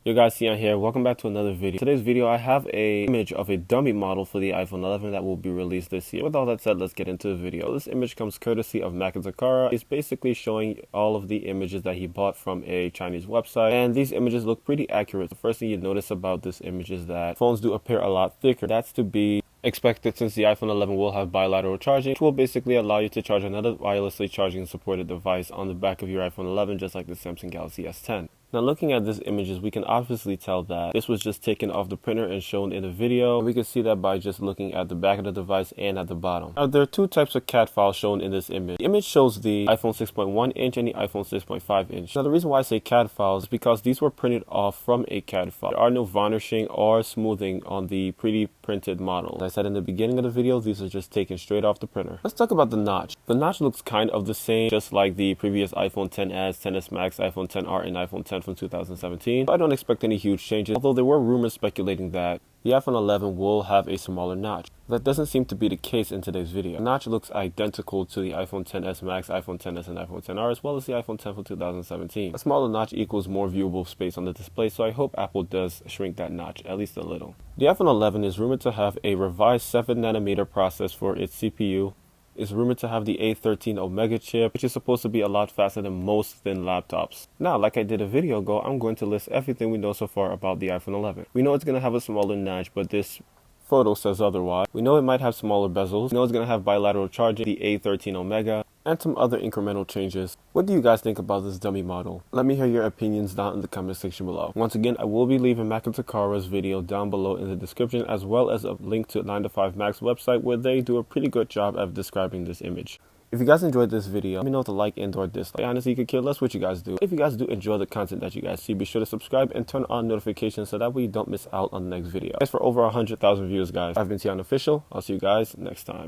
Yo guys, Sion here. Welcome back to another video. Today's video, I have a image of a dummy model for the iPhone 11 that will be released this year. With all that said, let's get into the video. This image comes courtesy of Zakara. He's basically showing all of the images that he bought from a Chinese website, and these images look pretty accurate. The first thing you notice about this image is that phones do appear a lot thicker. That's to be expected since the iPhone 11 will have bilateral charging, which will basically allow you to charge another wirelessly charging supported device on the back of your iPhone 11, just like the Samsung Galaxy S10. Now, looking at these images, we can obviously tell that this was just taken off the printer and shown in the video. We can see that by just looking at the back of the device and at the bottom. Now, there are two types of CAD files shown in this image. The image shows the iPhone 6.1 inch and the iPhone 6.5 inch. Now, the reason why I say CAD files is because these were printed off from a CAD file. There are no varnishing or smoothing on the pre-printed model. As I said in the beginning of the video, these are just taken straight off the printer. Let's talk about the notch. The notch looks kind of the same, just like the previous iPhone XS, XS Max, iPhone XR, and iPhone X from 2017. I don't expect any huge changes, although there were rumors speculating that the iPhone 11 will have a smaller notch. That doesn't seem to be the case in today's video. The notch looks identical to the iPhone XS Max, iPhone XS, and iPhone XR, as well as the iPhone X from 2017. A smaller notch equals more viewable space on the display, so I hope Apple does shrink that notch, at least a little. The iPhone 11 is rumored to have a revised 7nm process for its CPU. Is rumored to have the A13 Omega chip, which is supposed to be a lot faster than most thin laptops. Now, like I did a video ago, I'm going to list everything we know so far about the iPhone 11. We know it's going to have a smaller notch, but this photo says otherwise. We know it might have smaller bezels. We know it's going to have bilateral charging, the A13 Omega, and some other incremental changes. What do you guys think about this dummy model? Let me hear your opinions down in the comment section below. Once again, I will be leaving Zakara's video down below in the description, as well as a link to 9to5Mac's website where they do a pretty good job of describing this image. If you guys enjoyed this video, let me know with a like and or dislike. Honestly, you could care less what you guys do. If you guys do enjoy the content that you guys see, be sure to subscribe and turn on notifications so that way you don't miss out on the next video. Thanks for over 100,000 views, guys. I've been Tion Official. I'll see you guys next time.